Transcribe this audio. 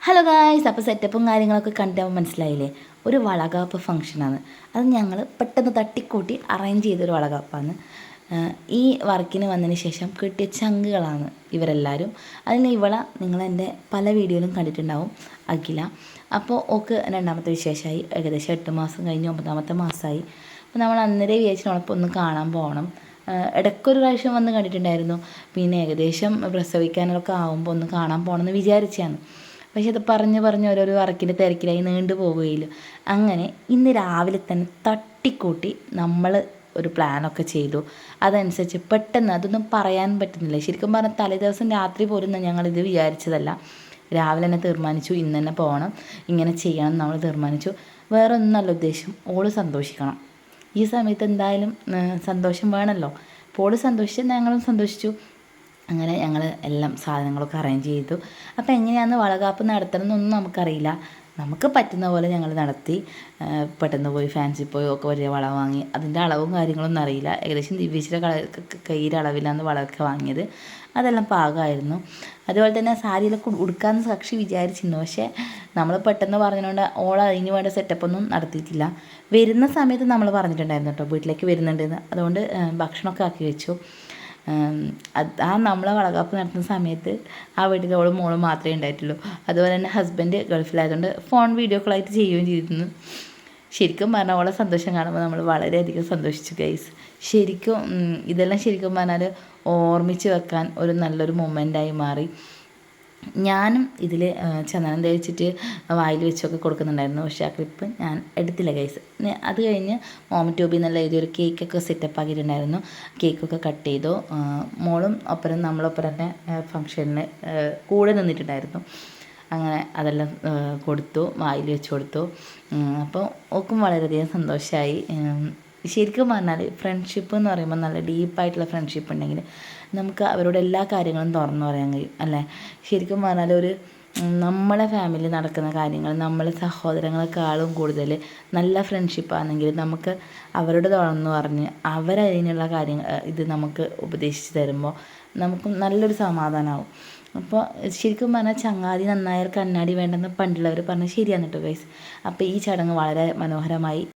Hello guys, അപ്പോൾ സെറ്റപ്പും കാര്യങ്ങളൊക്കെ കണ്ടാൽ മനസ്സിലായില്ലേ? ഒരു വളകാപ്പ് ഫംഗ്ഷനാണ്. അത് ഞങ്ങൾ പെട്ടെന്ന് തട്ടിക്കൂട്ടി അറേഞ്ച് ചെയ്തൊരു വളകാപ്പാണ്. ഈ വർക്കിന് വന്നതിന് ശേഷം കിട്ടിയ ചങ്കുകളാണ് ഇവരെല്ലാവരും. അതിന് നിങ്ങളെൻ്റെ പല വീഡിയോയിലും കണ്ടിട്ടുണ്ടാവും, അഖില. അപ്പോൾ ഓക്ക് രണ്ടാമത്തെ വിശേഷമായി, ഏകദേശം 8 മാസം കഴിഞ്ഞ് 9ാമത്തെ മാസമായി. അപ്പോൾ നമ്മൾ അന്നേരം വിചാരിച്ചിട്ടുള്ളപ്പോൾ ഒന്ന് കാണാൻ പോകണം. ഇടയ്ക്കൊരു പ്രാവശ്യം വന്ന് കണ്ടിട്ടുണ്ടായിരുന്നു. പിന്നെ ഏകദേശം പ്രസവിക്കാനൊക്കെ ആകുമ്പോൾ ഒന്ന് കാണാൻ പോകണമെന്ന് വിചാരിച്ചാണ്. പക്ഷെ അത് പറഞ്ഞ് ഓരോരോ വർക്കിൻ്റെ തിരക്കിലായി നീണ്ടു പോവുകയില്ല. അങ്ങനെ ഇന്ന് രാവിലെ തന്നെ തട്ടിക്കൂട്ടി നമ്മൾ ഒരു പ്ലാനൊക്കെ ചെയ്തു. അതനുസരിച്ച് പെട്ടെന്ന് അതൊന്നും പറയാൻ പറ്റുന്നില്ല. ശരിക്കും പറഞ്ഞാൽ തലേദിവസം രാത്രി പോലും ഞങ്ങളിത് വിചാരിച്ചതല്ല. രാവിലെ തന്നെ തീരുമാനിച്ചു, ഇന്ന് തന്നെ പോകണം, ഇങ്ങനെ ചെയ്യണം നമ്മൾ തീരുമാനിച്ചു. വേറെ ഒന്നല്ല ഉദ്ദേശം, ഓള് സന്തോഷിക്കണം. ഈ സമയത്ത് എന്തായാലും സന്തോഷം വേണമല്ലോ. അപ്പോൾ ഓള് സന്തോഷിച്ച് ഞങ്ങളും സന്തോഷിച്ചു. അങ്ങനെ ഞങ്ങൾ എല്ലാം സാധനങ്ങളൊക്കെ അറേഞ്ച് ചെയ്തു. അപ്പോൾ എങ്ങനെയാണ് വളകാപ്പ് നടത്തണമെന്നൊന്നും നമുക്കറിയില്ല. നമുക്ക് പറ്റുന്ന പോലെ ഞങ്ങൾ നടത്തി. പെട്ടെന്ന് പോയി ഫാൻസി പോയി ഒക്കെ വലിയ വള വാങ്ങി. അതിൻ്റെ അളവും കാര്യങ്ങളൊന്നും അറിയില്ല. ഏകദേശം ദിവ്യച്ചിയുടെ കയ്യിലെ അളവിലാണ് വളമൊക്കെ വാങ്ങിയത്. അതെല്ലാം പാകമായിരുന്നു. അതുപോലെ തന്നെ സാരിയിലൊക്കെ ഉടുക്കാമെന്ന് സാക്ഷി വിചാരിച്ചിരുന്നു. പക്ഷേ നമ്മൾ പെട്ടെന്ന് പറഞ്ഞതുകൊണ്ട് ഓൾ അതിന് വേണ്ട സെറ്റപ്പൊന്നും നടത്തിയിട്ടില്ല. വരുന്ന സമയത്ത് നമ്മൾ പറഞ്ഞിട്ടുണ്ടായിരുന്നു കേട്ടോ, വീട്ടിലേക്ക് വരുന്നുണ്ടെന്ന്. അതുകൊണ്ട് ഭക്ഷണമൊക്കെ ആക്കി വെച്ചു. നമ്മളെ വളകാപ്പ് നടത്തുന്ന സമയത്ത് ആ വീട്ടിൽ ഓളും മോളും മാത്രമേ ഉണ്ടായിട്ടുള്ളൂ. അതുപോലെ തന്നെ ഹസ്ബൻഡ് ഗൾഫിലായതുകൊണ്ട് ഫോൺ വീഡിയോ കോളായിട്ട് ചെയ്യുകയും ചെയ്തിരുന്നു. ശരിക്കും പറഞ്ഞാൽ ഓളെ സന്തോഷം കാണുമ്പോൾ നമ്മൾ വളരെയധികം സന്തോഷിച്ചു ഗൈസ്. ശരിക്കും ഇതെല്ലാം ശരിക്കും പറഞ്ഞാൽ ഓർമ്മിച്ച് വെക്കാൻ ഒരു നല്ലൊരു മൊമെൻ്റായി മാറി. ഞാനും ഇതിൽ ചന്ദനം തേച്ചിട്ട് വായിൽ വെച്ചൊക്കെ കൊടുക്കുന്നുണ്ടായിരുന്നു. പക്ഷേ ആ ക്ലിപ്പ് ഞാൻ എടുത്തില്ല ഗൈസ്. അത് കഴിഞ്ഞ് ട്യൂബിൽ നിന്നുള്ള എഴുതിയൊരു കേക്കൊക്കെ സെറ്റപ്പ് ആക്കിയിട്ടുണ്ടായിരുന്നു. കേക്കൊക്കെ കട്ട് ചെയ്തു. മോളും ഒപ്പരം നമ്മളൊപ്പരം തന്നെ ഫംഗ്ഷനിൽ കൂടെ നിന്നിട്ടുണ്ടായിരുന്നു. അങ്ങനെ അതെല്ലാം കൊടുത്തു, വായിൽ വെച്ച് കൊടുത്തു. അപ്പോൾ ഓക്കും വളരെയധികം സന്തോഷമായി. ശരിക്കും പറഞ്ഞാൽ ഫ്രണ്ട്ഷിപ്പ് എന്ന് പറയുമ്പോൾ നല്ല ഡീപ്പായിട്ടുള്ള ഫ്രണ്ട്ഷിപ്പ് ഉണ്ടെങ്കിൽ നമുക്ക് അവരോട് എല്ലാ കാര്യങ്ങളും തുറന്നു പറയാൻ കഴിയും, അല്ലേ? ശരിക്കും പറഞ്ഞാൽ നമ്മളെ ഫാമിലി നടക്കുന്ന കാര്യങ്ങൾ നമ്മളെ സഹോദരങ്ങളെക്കാളും കൂടുതൽ നല്ല ഫ്രണ്ട്ഷിപ്പാണെങ്കിൽ നമുക്ക് അവരോട് തുറന്നു പറഞ്ഞ് അവരതിനുള്ള കാര്യങ്ങൾ ഇത് നമുക്ക് ഉപദേശിച്ച് തരുമ്പോൾ നമുക്ക് നല്ലൊരു സമാധാനമാവും. അപ്പോൾ ശരിക്കും പറഞ്ഞാൽ ചങ്ങാതി നന്നായാൽ കണ്ണാടി വേണ്ടെന്ന് പണ്ടുള്ളവർ പറഞ്ഞാൽ ശരിയാണ് കേട്ടോ ഗൈസ്. അപ്പോൾ ഈ ചടങ്ങ് വളരെ മനോഹരമായി